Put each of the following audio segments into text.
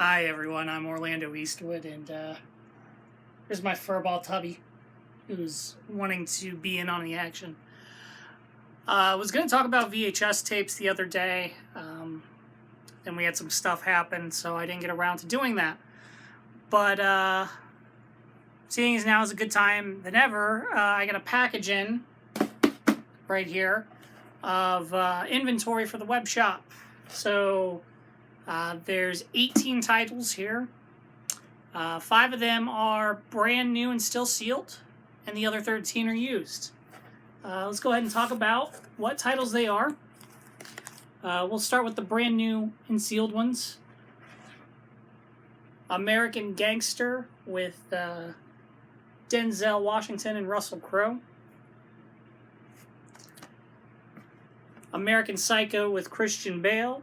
Hi everyone, I'm Orlando Eastwood, and here's my furball Tubby, who's wanting to be in on the action. I was going to talk about VHS tapes the other day, and we had some stuff happen, so I didn't get around to doing that. But seeing as now is a good time than ever, I got a package in right here of inventory for the web shop. So there's 18 titles here. 5 of them are brand new and still sealed, and the other 13 are used. Let's go ahead and talk about what titles they are. We'll start with the brand new and sealed ones. American Gangster with Denzel Washington and Russell Crowe. American Psycho with Christian Bale,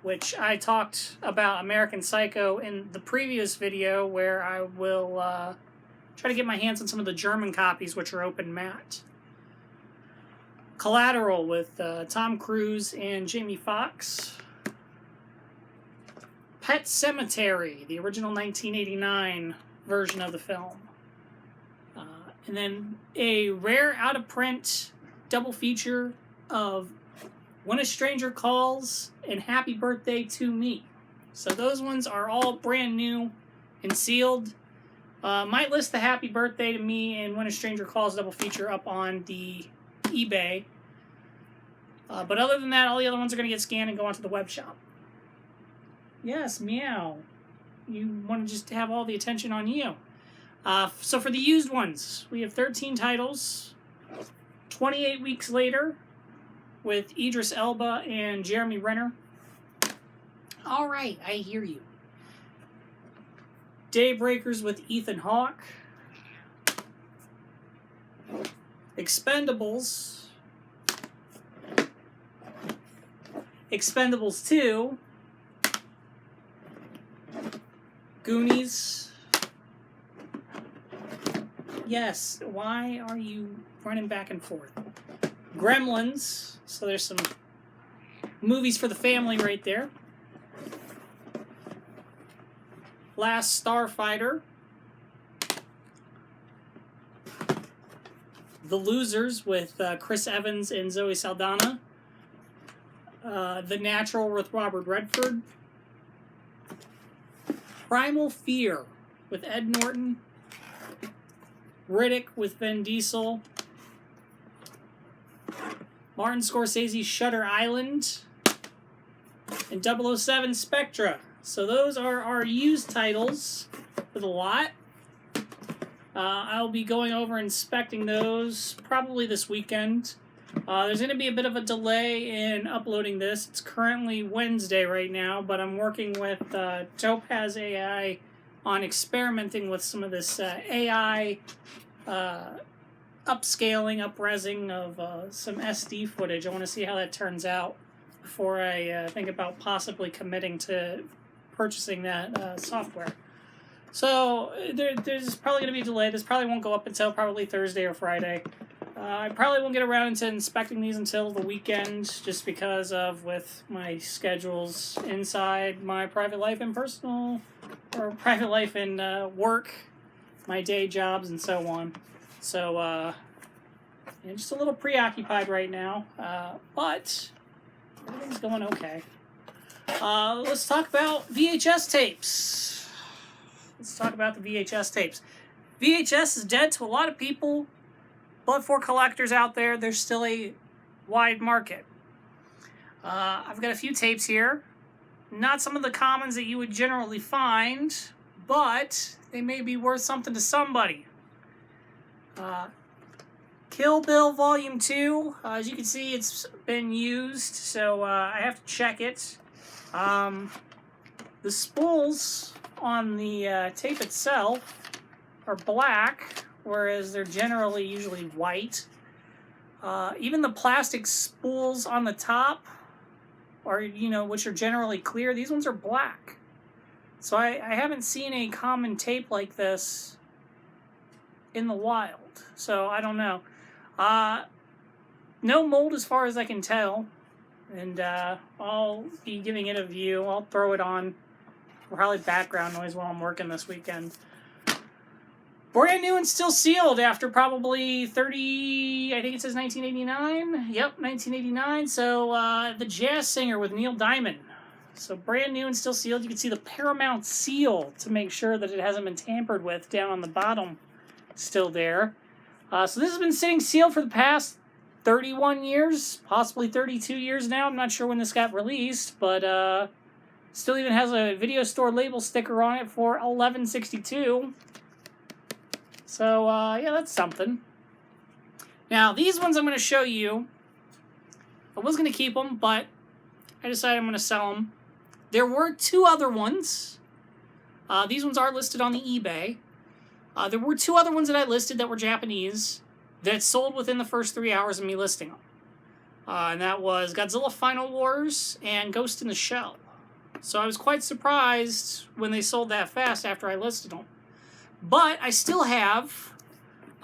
which I talked about American Psycho in the previous video, where I will try to get my hands on some of the German copies, which are open matte. Collateral with Tom Cruise and Jamie Foxx. Pet Sematary, the original 1989 version of the film. And then a rare out-of-print double feature of When a Stranger Calls and Happy Birthday to Me. So those ones are all brand new and sealed. Might list the Happy Birthday to Me and When a Stranger Calls double feature up on the eBay. But other than that, all the other ones are going to get scanned and go onto the web shop. Yes, meow. You want to just have all the attention on you. So for the used ones, we have 13 titles. 28 weeks later, with Idris Elba and Jeremy Renner. All right, I hear you. Daybreakers with Ethan Hawke. Expendables. Expendables 2. Goonies. Yes, why are you running back and forth? Gremlins. So there's some movies for the family right there. Last Starfighter. The Losers with Chris Evans and Zoe Saldana. The Natural with Robert Redford. Primal Fear with Ed Norton. Riddick with Vin Diesel. Martin Scorsese's Shutter Island, and 007 Spectra. So those are our used titles for the lot. I'll be going over inspecting those probably this weekend. There's going to be a bit of a delay in uploading this. It's currently Wednesday right now, but I'm working with Topaz AI on experimenting with some of this AI upscaling, up-resing of some SD footage. I want to see how that turns out before I think about possibly committing to purchasing that software. So there's probably going to be a delay. This probably won't go up until probably Thursday or Friday. I probably won't get around to inspecting these until the weekend, just because of with my schedules inside my private life and personal, or private life and work, my day jobs and so on. So, I'm just a little preoccupied right now, but everything's going okay. Let's talk about VHS tapes. Let's talk about the VHS tapes. VHS is dead to a lot of people, but for collectors out there, there's still a wide market. I've got a few tapes here. Not some of the commons that you would generally find, but they may be worth something to somebody. Kill Bill Volume 2, as you can see, it's been used, so I have to check it. The spools on the tape itself are black, whereas they're generally usually white. Even the plastic spools on the top, are, which are generally clear, these ones are black. So I haven't seen a common tape like this in the wild, so I don't know. No mold as far as I can tell, and I'll be giving it a view. I'll throw it on Probably background noise while I'm working this weekend. Brand new and still sealed after probably 30, I think it says 1989. Yep, 1989. So the Jazz Singer with Neil Diamond. So brand new and still sealed. You can see the Paramount seal to make sure that it hasn't been tampered with down on the bottom. Still there. So this has been sitting sealed for the past 31 years, possibly 32 years now. I'm not sure when this got released, but still even has a video store label sticker on it for $11.62. So, yeah, that's something. Now, these ones I'm going to show you. I was going to keep them, but I decided I'm going to sell them. There were two other ones. These ones are listed on the eBay. There were two other ones that I listed that were Japanese that sold within the first 3 hours of me listing them. And that was Godzilla Final Wars and Ghost in the Shell. So I was quite surprised when they sold that fast after I listed them. But I still have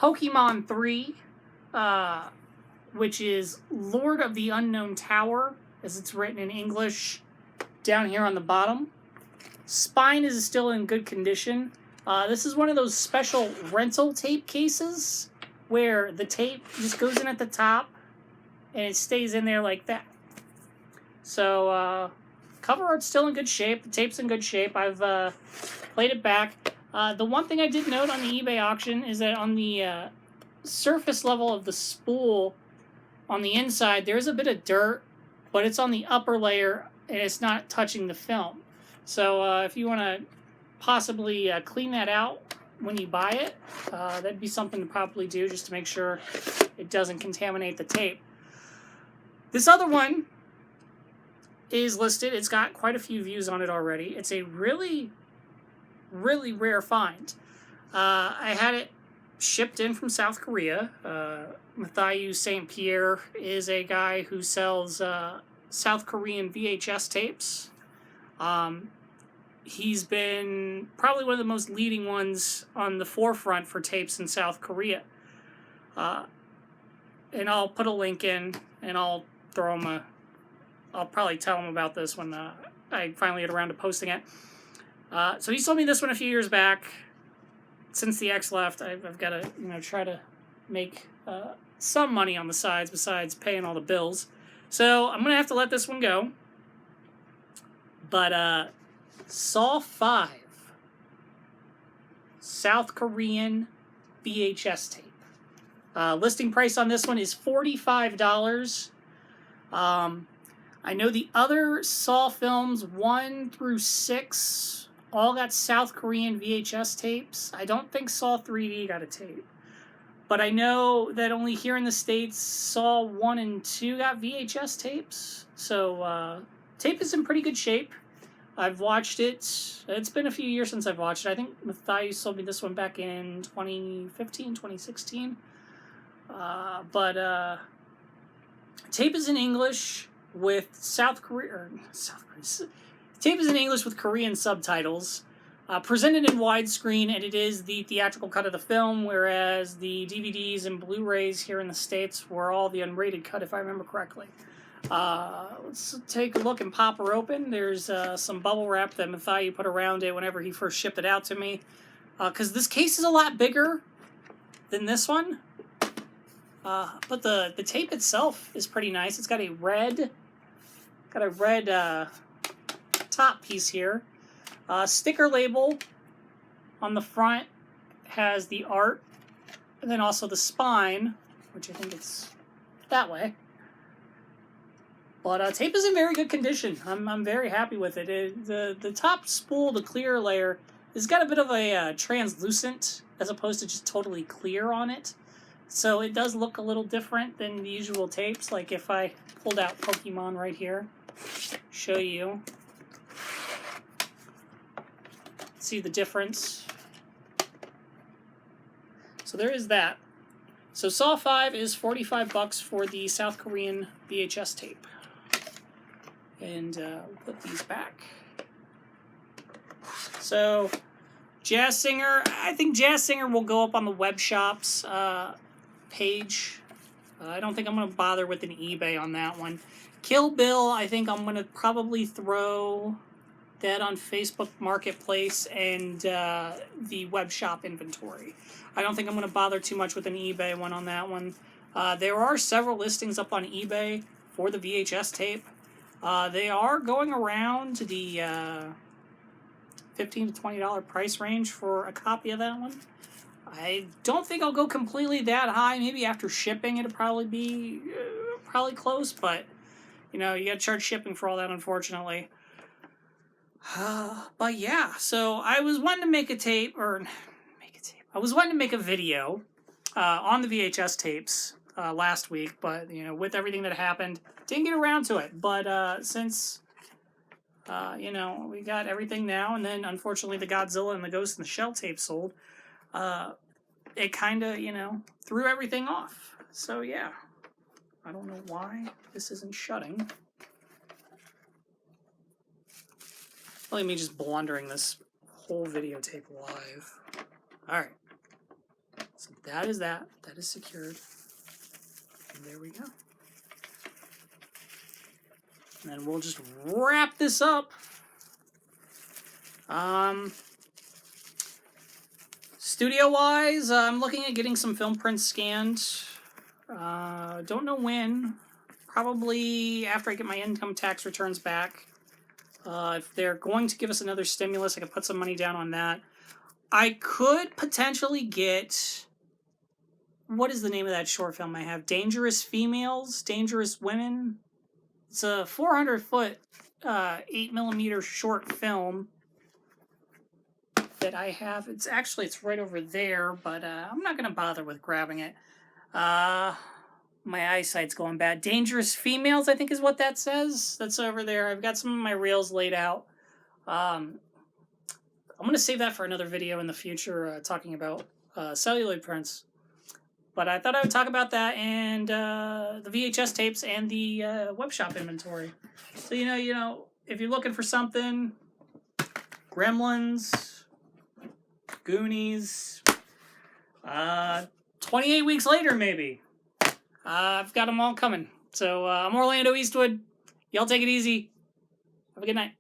Pokemon 3, which is Lord of the Unknown Tower, as it's written in English down here on the bottom. Spine is still in good condition. This is one of those special rental tape cases where the tape just goes in at the top and it stays in there like that. So, cover art's still in good shape. The tape's in good shape. I've played it back. The one thing I did note on the eBay auction is that on the surface level of the spool on the inside, there's a bit of dirt, but it's on the upper layer and it's not touching the film. So if you want to possibly clean that out when you buy it, that'd be something to probably do just to make sure it doesn't contaminate the tape. This other one is listed. It's got quite a few views on it already. It's a really rare find. I had it shipped in from South Korea. Matthew St. Pierre is a guy who sells South Korean VHS tapes. He's been probably one of the most leading ones on the forefront for tapes in South Korea. And I'll put a link in, and I'll throw him I'll probably tell him about this when I finally get around to posting it. So he sold me this one a few years back. Since the X left, I've got to try to make some money on the sides besides paying all the bills. So I'm gonna have to let this one go. But Saw 5, South Korean VHS tape. Listing price on this one is $45. I know the other Saw films 1 through 6 all got South Korean VHS tapes. I don't think Saw 3D got a tape. But I know that only here in the States, Saw 1 and 2 got VHS tapes. So, tape is in pretty good shape. I've watched it. It's been a few years since I've watched it. I think Matthew sold me this one back in 2015, 2016. Tape is in English with tape is in English with Korean subtitles. Presented in widescreen, and it is the theatrical cut of the film, whereas the DVDs and Blu-rays here in the States were all the unrated cut, if I remember correctly. Let's take a look and pop her open. There's some bubble wrap that Matthew put around it whenever he first shipped it out to me. Because this case is a lot bigger than this one. But the tape itself is pretty nice. It's got a red top piece here. Sticker label on the front has the art, and then also the spine, which I think it's that way. But tape is in very good condition. I'm very happy with it. The top spool, the clear layer, has got a bit of a translucent as opposed to just totally clear on it. So it does look a little different than the usual tapes. Like if I pulled out Pokemon right here, show you. See the difference. So there is that. So Saw 5 is $45 for the South Korean VHS tape. And we'll put these back. So Jazz Singer, I think Jazz Singer will go up on the Webshop's page. I don't think I'm going to bother with an eBay on that one. Kill Bill, I think I'm going to probably throw that on Facebook Marketplace and the Webshop inventory. I don't think I'm going to bother too much with an eBay one on that one. There are several listings up on eBay for the VHS tape. They are going around the $15 to $20 price range for a copy of that one. I don't think I'll go completely that high. Maybe after shipping it'll probably be probably close, but you know, you gotta charge shipping for all that, unfortunately. But yeah, so I was wanting to make a tape, I was wanting to make a video on the VHS tapes last week, but you know, with everything that happened, didn't get around to it. But since you know, we got everything now, and then unfortunately the Godzilla and the Ghost in the Shell tape sold, it kind of, you know, threw everything off. So yeah, I don't know why this isn't shutting. Look at me just blundering this whole videotape live. Alright. So that is that. That is secured. And there we go. And then we'll just wrap this up. Studio-wise, I'm looking at getting some film prints scanned. Don't know when. Probably after I get my income tax returns back. If they're going to give us another stimulus, I could put some money down on that. I could potentially get... What is the name of that short film I have? Dangerous Females? Dangerous Women? It's a 400-foot, 8mm short film that I have. It's right over there, but I'm not going to bother with grabbing it. My eyesight's going bad. Dangerous Females, I think is what that says. That's over there. I've got some of my reels laid out. I'm going to save that for another video in the future, talking about celluloid prints. But I thought I would talk about that and the VHS tapes and the Webshop inventory. So, you know, if you're looking for something, Gremlins, Goonies, 28 weeks later, maybe. I've got them all coming. So I'm Orlando Eastwood. Y'all take it easy. Have a good night.